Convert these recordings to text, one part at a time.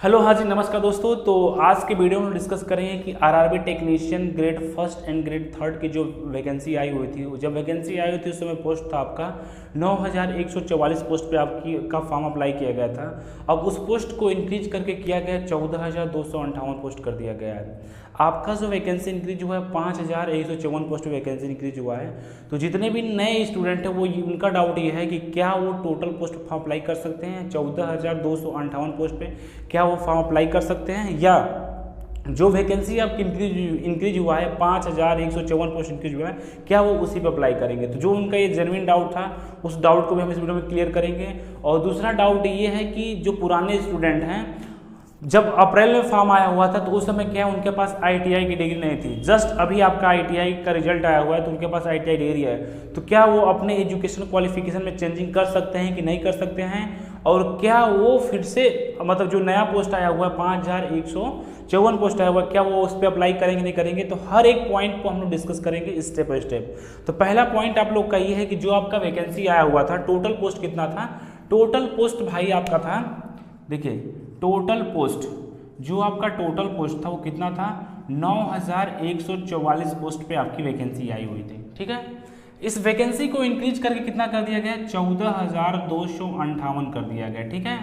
Hello, हाँ जी, नमस्कार दोस्तों। तो आज के वीडियो में डिस्कस करेंगे कि RRB technician grade first and grade third की जो वैकेंसी आई हुई थी, जब वैकेंसी आई हुई थी उस समय पोस्ट था आपका 9144 पोस्ट पे आपकी का फॉर्म अप्लाई किया गया था। अब उस पोस्ट को इंक्रीज करके किया गया 14258 पोस्ट कर दिया गया है। आपका जो वैकेंसी इंक्रीज हुआ है 5154 पोस्ट पे वैकेंसी इंक्रीज हुआ है। तो जितने भी नए स्टूडेंट हैं वो उनका डाउट ये है कि क्या वो टोटल पोस्ट फॉर्म अप्लाई कर सकते हैं 14258 पोस्ट पे, क्या वो फॉर्म अप्लाई कर सकते हैं, या जो वैकेंसी आपकी इंक्रीज हुआ है 5154 पोस्ट इंक्रीज हुआ है, क्या वो उसी पे अप्लाई करेंगे। तो जो उनका ये जेन्युइन डाउट था उस डाउट को भी हम इस वीडियो में क्लियर करेंगे। और दूसरा डाउट ये है कि जो पुराने स्टूडेंट हैं, जब अप्रैल में फॉर्म आया हुआ था तो उस समय क्या उनके पास आईटीआई की डिग्री नहीं थी। जस्ट अभी आपका आईटीआई का रिजल्ट आया हुआ है तो उनके पास आईटीआई डिग्री है। तो क्या वो अपने एजुकेशन क्वालिफिकेशन में चेंजिंग कर सकते हैं कि नहीं कर सकते हैं, और क्या वो फिर से मतलब जो नया पोस्ट आया हुआ है 5154 पोस्ट आया हुआ है, क्या वो उस पर अप्लाई करेंगे नहीं करेंगे। तो हर एक पॉइंट को हम लोग डिस्कस करेंगे स्टेप बाय स्टेप। तो पहला पॉइंट आप लोग का ये है कि जो आपका वैकेंसी आया हुआ था टोटल पोस्ट कितना था। टोटल पोस्ट भाई आपका था, देखिए टोटल पोस्ट जो आपका टोटल पोस्ट था वो कितना था 9144 पोस्ट पे आपकी वैकेंसी आई हुई थी। ठीक है, इस वैकेंसी को इंक्रीज करके कितना कर दिया गया 14258 कर दिया गया। ठीक है,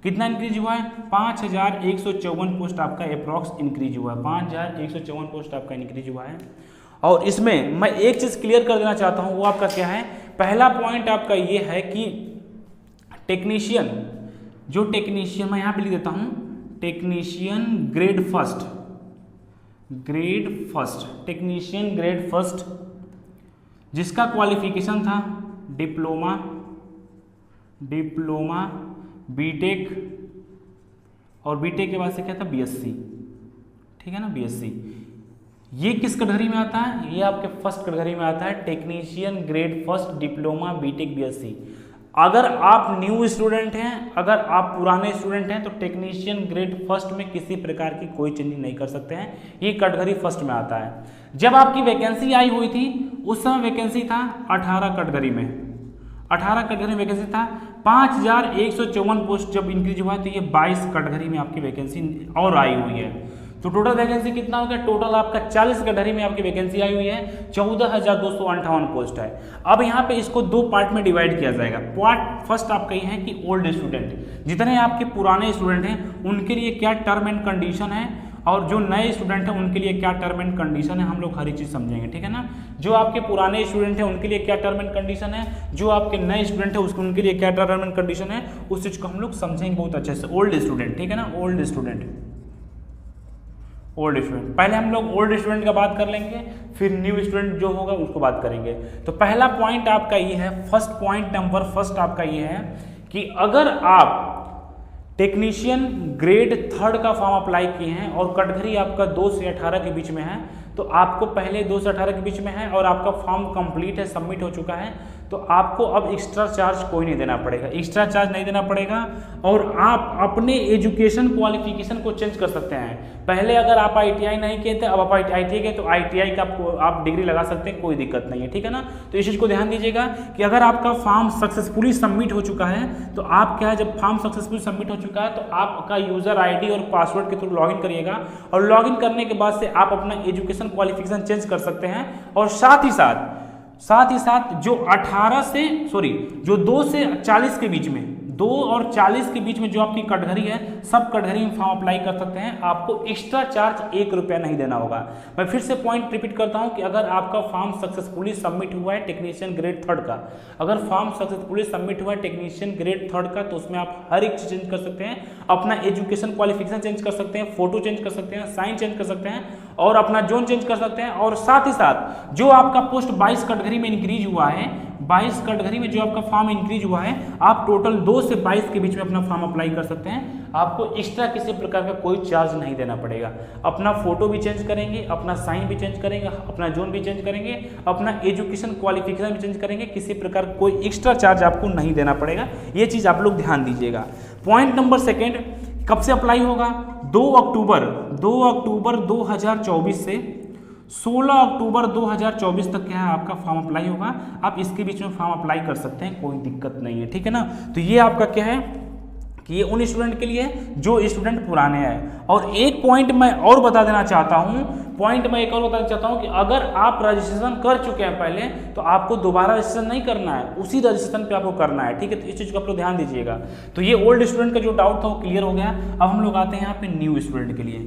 कितना इंक्रीज हुआ है 5154 पोस्ट आपका अप्रॉक्स इंक्रीज हुआ है, 5154 पोस्ट आपका इंक्रीज हुआ है। और इसमें मैं एक चीज क्लियर कर देना चाहता हूं, वो आपका क्या है। पहला पॉइंट आपका ये है कि टेक्नीशियन, जो टेक्नीशियन मैं यहां पे लिख देता हूं, technician grade first, technician grade first जिसका क्वालिफिकेशन था डिप्लोमा बीटेक, और बीटेक के बाद से क्या था बीएससी। ठीक है ना, बीएससी। ये किस कैटेगरी में आता है, ये आपके फर्स्ट कैटेगरी में आता है, technician grade first diploma BTech BSc. अगर आप न्यू स्टूडेंट हैं, अगर आप पुराने स्टूडेंट हैं, तो टेक्नीशियन ग्रेड फर्स्ट में किसी प्रकार की कोई चेंजिंग नहीं कर सकते हैं, ये कैटेगरी फर्स्ट में आता है। जब आपकी वैकेंसी आई हुई थी उस समय वैकेंसी था 18 कैटेगरी में, 18 कैटेगरी में वैकेंसी था। 5154 पोस्ट जब इंक्रीज हुआ है तो ये 22 कैटेगरी में आपकी वैकेंसी और आई हुई है। तो टोटल वैकेंसी कितना हो गया, टोटल आपका 40 कैटेगरी में आपकी वैकेंसी आई हुई है, 14258 पोस्ट है। अब यहाँ पे इसको दो पार्ट में डिवाइड किया जाएगा। पार्ट फर्स्ट आपका ये है कि ओल्ड स्टूडेंट, जितने आपके पुराने स्टूडेंट हैं उनके लिए क्या टर्म एंड कंडीशन है, और जो नए स्टूडेंट हैं उनके लिए क्या टर्म एंड कंडीशन है, हम लोग हर एक चीज समझेंगे। ठीक है ना, जो आपके पुराने स्टूडेंट हैं उनके लिए क्या टर्म एंड कंडीशन है, जो आपके नए स्टूडेंट है उसको उनके लिए क्या टर्म एंड कंडीशन है, उस चीज को हम लोग समझेंगे बहुत अच्छे से। ओल्ड स्टूडेंट, ठीक है ना, ओल्ड स्टूडेंट पहले हम लोग ओल्ड स्टूडेंट का बात कर लेंगे, फिर न्यू स्टूडेंट जो होगा उसको बात करेंगे। तो पहला पॉइंट आपका ये है, फर्स्ट पॉइंट नंबर फर्स्ट आपका ये है कि अगर आप टेक्नीशियन ग्रेड थर्ड का फॉर्म अप्लाई किए हैं और कैटेगरी आपका 2 से 18 के बीच में है, तो आपको पहले 2 से 18 के बीच में है और आपका फॉर्म कंप्लीट है, सबमिट हो चुका है, तो आपको अब एक्स्ट्रा चार्ज कोई नहीं देना पड़ेगा, एक्स्ट्रा चार्ज नहीं देना पड़ेगा। और आप अपने एजुकेशन क्वालिफिकेशन को चेंज कर सकते हैं। पहले अगर आप आईटीआई नहीं किए थे, अब आप आईटीआई के, तो आईटीआई का आप डिग्री लगा सकते हैं, कोई दिक्कत नहीं है। ठीक है ना, तो इस चीज़ को ध्यान दीजिएगा कि अगर आपका फॉर्म सक्सेसफुली सबमिट हो चुका है तो आप क्या है, जब फॉर्म सक्सेसफुली सबमिट हो चुका है तो आपका यूजर आईडी और पासवर्ड के थ्रू लॉगिन करिएगा, और लॉगिन करने के बाद से आप अपना एजुकेशन क्वालिफिकेशन चेंज कर सकते हैं। और साथ ही साथ जो 2 से 40 के बीच में, 2 और 40 के बीच में जो आपकी कैटेगरी है, सब कैटेगरी में फॉर्म अप्लाई कर सकते हैं। आपको एक्स्ट्रा चार्ज 1 रुपया नहीं देना होगा। मैं फिर से पॉइंट रिपीट करता हूं कि अगर आपका फॉर्म सक्सेसफुली सबमिट हुआ है टेक्नीशियन ग्रेड थर्ड का, अगर फॉर्म सक्सेसफुली सबमिट हुआ है टेक्नीशियन ग्रेड थर्ड का, तो उसमें आप हर एक चीज चेंज कर सकते हैं, अपना एजुकेशन क्वालिफिकेशन चेंज कर सकते हैं, फोटो चेंज कर सकते हैं, साइन चेंज कर सकते हैं, और अपना जोन चेंज कर सकते हैं। और साथ ही साथ जो आपका पोस्ट 22 कैटेगरी में इंक्रीज हुआ है, 22 कैटेगरी में जो आपका फॉर्म इंक्रीज हुआ है, आप टोटल 2 से 22 के बीच में अपना फॉर्म अप्लाई कर सकते हैं। आपको एक्स्ट्रा किसी प्रकार का कोई चार्ज नहीं देना पड़ेगा। अपना फोटो भी चेंज करेंगे, अपना साइन भी चेंज करेंगे, अपना जोन भी चेंज करेंगे, अपना एजुकेशन क्वालिफिकेशन भी चेंज करेंगे, किसी प्रकार कोई एक्स्ट्रा चार्ज आपको नहीं देना पड़ेगा। ये चीज आप लोग ध्यान दीजिएगा। पॉइंट नंबर सेकेंड, कब से अप्लाई होगा, 2 अक्टूबर 2024 से 16 अक्टूबर 2024 तक क्या है आपका फॉर्म अप्लाई होगा। आप इसके बीच में फॉर्म अप्लाई कर सकते हैं, कोई दिक्कत नहीं है। ठीक है ना, तो ये आपका क्या है कि ये उन स्टूडेंट के लिए है जो स्टूडेंट पुराने हैं। और एक पॉइंट मैं और बता देना चाहता हूँ, कि अगर आप रजिस्ट्रेशन कर चुके हैं पहले तो आपको दोबारा रजिस्ट्रेशन नहीं करना है, उसी रजिस्ट्रेशन पे आपको करना है, ठीक है। तो इस चीज़ को आप लोग ध्यान दीजिएगा। तो ये ओल्ड स्टूडेंट का जो डाउट था वो क्लियर हो गया। अब हम लोग आते हैं यहाँ पे न्यू स्टूडेंट के लिए।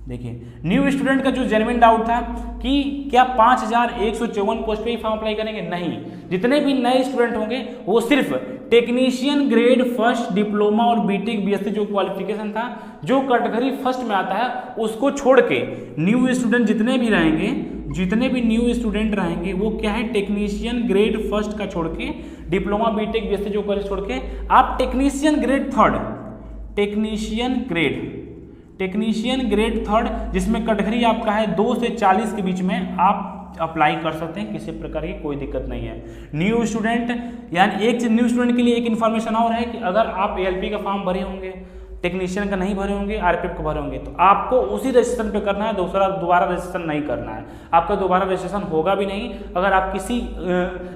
देखिए न्यू स्टूडेंट का जो जेन्युइन डाउट था कि क्या 5154 पोस्ट पे ही फॉर्म अप्लाई करेंगे, नहीं। जितने भी नए स्टूडेंट होंगे वो सिर्फ टेक्नीशियन ग्रेड फर्स्ट डिप्लोमा और बीटेक बीएससी जो क्वालिफिकेशन था, जो कैटेगरी फर्स्ट में आता है, उसको छोड़ के न्यू स्टूडेंट जितने भी न्यू स्टूडेंट रहेंगे वो क्या है, टेक्नीशियन ग्रेड फर्स्ट का छोड़ के, डिप्लोमा बीटेक बीएससी जो कॉलेज छोड़ के आप technician grade third, technician grade third जिसमें कैटेगरी आपका है 2 से 40 के बीच में आप अप्लाई कर सकते हैं, किसी प्रकार की कोई दिक्कत नहीं है। न्यू स्टूडेंट यानी एक न्यू स्टूडेंट के लिए एक इन्फॉर्मेशन और है कि अगर आप एएलपी का फॉर्म भरे होंगे, टेक्नीशियन का नहीं भरे होंगे, आरपीएफ का भरे होंगे, तो आपको उसी रजिस्ट्रेशन पे करना है, दोबारा रजिस्ट्रेशन नहीं करना है। आपका दोबारा रजिस्ट्रेशन होगा भी नहीं। अगर आप किसी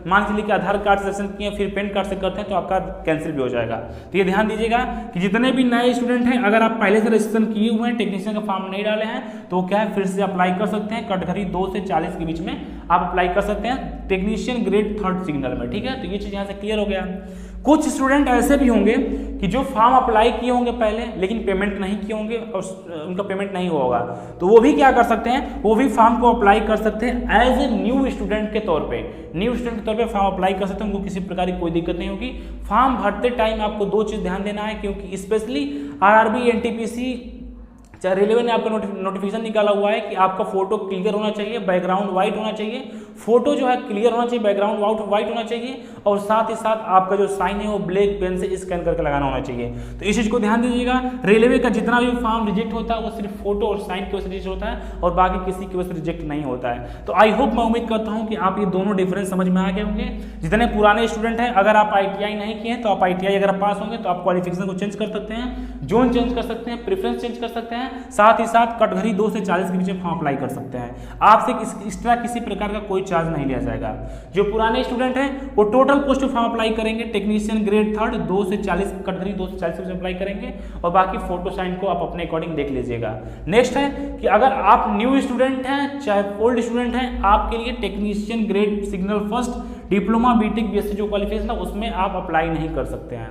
मान के लिए कि आधार कार्ड से रजिस्ट्रेशन किए फिर पैन कार्ड से करते हैं तो आपका कैंसिल भी हो जाएगा। तो ये ध्यान दीजिएगा कि जितने भी नए स्टूडेंट हैं, अगर आप पहले से रजिस्ट्रेशन किए हुए हैं, टेक्नीशियन का फॉर्म नहीं डाले हैं, तो क्या है, फिर से अप्लाई कर सकते हैं। कैटेगरी 2 से 40 के बीच में आप अप्लाई कर सकते हैं टेक्नीशियन ग्रेड थर्ड सिग्नल में, ठीक है। तो ये चीज़ यहाँ से क्लियर हो गया। कुछ स्टूडेंट ऐसे भी होंगे कि जो फॉर्म अप्लाई किए होंगे पहले लेकिन पेमेंट नहीं किए होंगे और उनका पेमेंट नहीं हुआ होगा, तो वो भी क्या कर सकते हैं, वो भी फॉर्म को अप्लाई कर सकते हैं एज ए न्यू स्टूडेंट के तौर पे। न्यू स्टूडेंट के तौर पे फॉर्म अप्लाई कर सकते हैं, उनको किसी प्रकार की कोई दिक्कत नहीं होगी। फॉर्म भरते टाइम आपको 2 चीज़ ध्यान देना है, क्योंकि स्पेशली आरआरबी एनटीपीसी चाहे रेलवे ने आपका नोटिफिकेशन निकाला हुआ है कि आपका फोटो क्लियर होना चाहिए, बैकग्राउंड व्हाइट होना चाहिए, फोटो जो है क्लियर होना चाहिए, बैकग्राउंड व्हाइट होना चाहिए, और साथ ही साथ आपका जो साइन है वो ब्लैक पेन से स्कैन करके लगाना होना चाहिए। तो इस चीज़ को ध्यान दीजिएगा। रेलवे का जितना भी फॉर्म रिजेक्ट होता है वो सिर्फ फोटो और साइन की वजह से रिजेक्ट होता है, और बाकी किसी की वजह से रिजेक्ट नहीं होता है। तो आई होप, मैं उम्मीद करता हूँ कि आप ये दोनों डिफरेंस समझ में आ गए होंगे। जितने पुराने स्टूडेंट हैं, अगर आप ITI नहीं किए हैं तो आप ITI अगर आप पास होंगे तो आप क्वालिफिकेशन को चेंज कर सकते हैं, जोन चेंज कर सकते हैं, प्रेफरेंस चेंज कर सकते हैं, साथ ही साथ कैटेगरी 2 से 40 के बीच में फॉर्म अप्लाई कर सकते हैं। आपसे एक्स्ट्रा किसी प्रकार का कोई चार्ज नहीं लिया जाएगा। जो पुराने स्टूडेंट हैं वो टोटल पोस्ट फॉर्म अप्लाई करेंगे, टेक्नीशियन ग्रेड थर्ड 2 से 40 कैटेगरी 2 से 40 में अप्लाई करेंगे, और बाकी फोटो साइन को आप अपने अकॉर्डिंग देख लीजिएगा। नेक्स्ट है कि अगर आप न्यू स्टूडेंट हैं चाहे ओल्ड स्टूडेंट हैं, आपके लिए technician grade signal first diploma BTech BSc जो क्वालिफिकेशन है उसमें आप अप्लाई नहीं कर सकते हैं।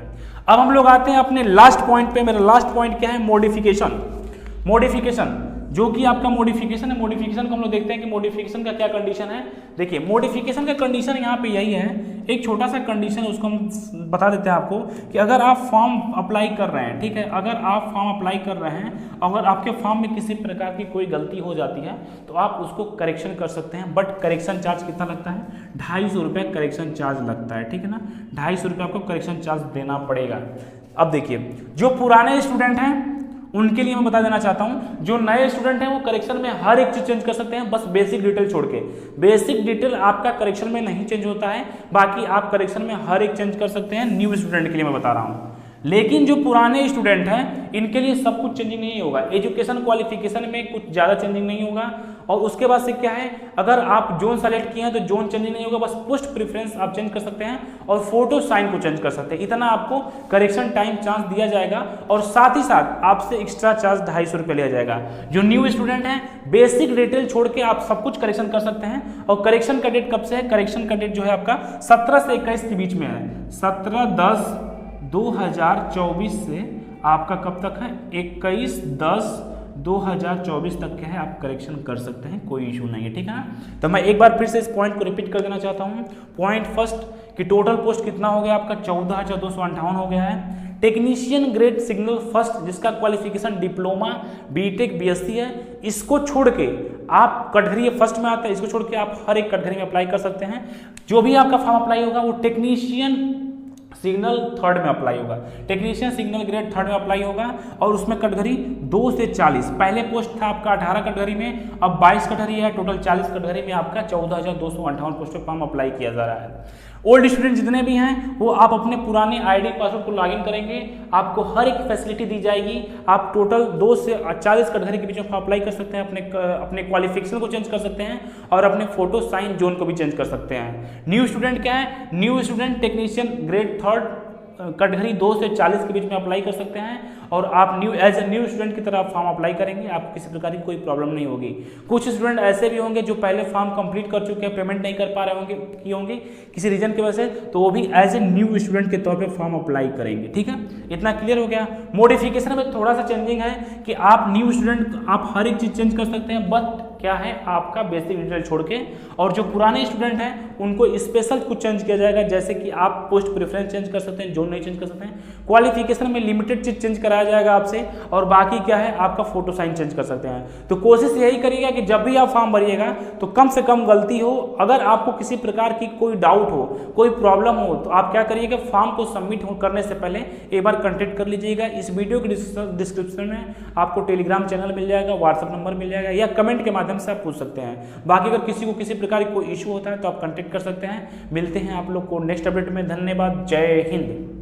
अब हम लोग आते हैं अपने लास्ट पॉइंट पे। मेरा लास्ट पॉइंट क्या है, मॉडिफिकेशन जो कि आपका मॉडिफिकेशन है। मॉडिफिकेशन को हम लोग देखते हैं कि मॉडिफिकेशन का क्या कंडीशन है। देखिए मॉडिफिकेशन का कंडीशन यहाँ पे यही है, एक छोटा सा कंडीशन है उसको हम बता देते हैं आपको कि अगर आप फॉर्म अप्लाई कर रहे हैं, ठीक है, अगर आप फॉर्म अप्लाई कर रहे हैं, अगर आपके फॉर्म में किसी प्रकार की कोई गलती हो जाती है तो आप उसको करेक्शन कर सकते हैं। बट करेक्शन चार्ज कितना लगता है, 250 रुपये करेक्शन चार्ज लगता है, ठीक है ना। 250 रुपये आपको करेक्शन चार्ज देना पड़ेगा। अब देखिए जो पुराने स्टूडेंट हैं उनके लिए मैं बता देना चाहता हूं, जो नए स्टूडेंट हैं वो करेक्शन में हर एक चीज चेंज कर सकते हैं, बस बेसिक डिटेल छोड़ के। बेसिक डिटेल आपका करेक्शन में नहीं चेंज होता है, बाकी आप करेक्शन में हर एक चेंज कर सकते हैं। न्यू स्टूडेंट के लिए मैं बता रहा हूं, लेकिन जो पुराने स्टूडेंट हैं इनके लिए सब कुछ चेंजिंग नहीं होगा। एजुकेशन क्वालिफिकेशन में कुछ ज़्यादा चेंजिंग नहीं होगा, और उसके बाद से क्या है, अगर आप जोन सेलेक्ट किए हैं तो जोन चेंजिंग नहीं होगा, बस पोस्ट प्रेफरेंस आप चेंज कर सकते हैं और फोटो साइन को चेंज कर सकते हैं। इतना आपको करेक्शन टाइम चांस दिया जाएगा, और साथ ही साथ आपसे एक्स्ट्रा चार्ज 250 रुपये लिया जाएगा। जो न्यू स्टूडेंट हैं बेसिक डिटेल छोड़ के आप सब कुछ करेक्शन कर सकते हैं। और करेक्शन का डेट कब से है, करेक्शन का डेट जो है आपका 17 से 21 के बीच में है। 17/10/2024 से आपका कब तक है, 21/10/2024 तक के है, आप करेक्शन कर सकते हैं, कोई इशू नहीं है, ठीक है ना। तो मैं एक बार फिर से इस पॉइंट को रिपीट कर देना चाहता हूं। पॉइंट फर्स्ट कि टोटल पोस्ट कितना हो गया आपका, 14,258 हो गया है। टेक्नीशियन ग्रेड सिग्नल फर्स्ट जिसका क्वालिफिकेशन डिप्लोमा बीटेक बीएससी है, इसको छोड़ के आप कैटेगरी फर्स्ट में आता है, इसको छोड़ के आप हर एक कैटेगरी में अप्लाई कर सकते हैं। जो भी आपका फॉर्म अप्लाई होगा वो टेक्नीशियन सिग्नल थर्ड में अप्लाई होगा, टेक्नीशियन सिग्नल ग्रेड थर्ड में अप्लाई होगा, और उसमें कैटेगरी 2 से 40। पहले पोस्ट था आपका 18 कैटेगरी में, अब 22 कैटेगरी है, टोटल 40 कैटेगरी में आपका 14,258 पोस्ट पे फॉर्म अप्लाई किया जा रहा है। ओल्ड स्टूडेंट जितने भी हैं वो आप अपने पुराने आईडी पासवर्ड को लॉगिन करेंगे, आपको हर एक फैसिलिटी दी जाएगी। आप टोटल 2 से 40 कैटेगरी के बीच में अप्लाई कर सकते हैं, अपने क्वालिफिकेशन को चेंज कर सकते हैं, और अपने फोटो साइन जोन को भी चेंज कर सकते हैं। न्यू स्टूडेंट क्या है, new student technician grade third category 2 से 40 के बीच में अप्लाई कर सकते हैं और आप एज ए न्यू स्टूडेंट की तरह फॉर्म अप्लाई करेंगे, आपको किसी प्रकार की कोई प्रॉब्लम नहीं होगी। कुछ स्टूडेंट ऐसे भी होंगे जो पहले फॉर्म कंप्लीट कर चुके हैं, पेमेंट नहीं कर पा रहे होंगे किसी रीजन की वजह से, तो वो भी एज ए न्यू स्टूडेंट के तौर पे फॉर्म अप्लाई करेंगे। ठीक है, इतना क्लियर हो गया। मॉडिफिकेशन में थोड़ा सा चेंजिंग है कि आप न्यू स्टूडेंट आप हर एक चीज़ चेंज कर सकते हैं, बट क्या है आपका बेसिक डिटेल छोड़ के, और जो पुराने स्टूडेंट हैं उनको स्पेशल कुछ चेंज किया जाएगा, जैसे कि आप पोस्ट प्रेफरेंस चेंज कर सकते हैं, जोन नहीं चेंज कर सकते हैं। क्वालिफिकेशन में लिमिटेड चीज चेंज कराया जाएगा आपसे, और बाकी क्या है आपका फोटो साइन चेंज कर सकते हैं। तो कोशिश यही करिएगा कि जब भी आप फॉर्म भरिएगा तो कम से कम गलती हो। अगर आपको किसी प्रकार की कोई डाउट हो, कोई प्रॉब्लम हो, तो आप क्या करिएगा, फॉर्म को सबमिट करने से पहले एक बार कॉन्टेक्ट कर लीजिएगा। इस वीडियो के डिस्क्रिप्शन में आपको टेलीग्राम चैनल मिल जाएगा, व्हाट्सएप नंबर मिल जाएगा, या कमेंट के माध्यम से आप पूछ सकते हैं। बाकी अगर किसी को किसी प्रकार की कोई इशू होता है तो आप कॉन्टेक्ट कर सकते हैं। मिलते हैं आप लोग को नेक्स्ट अपडेट में। धन्यवाद, जय हिंद।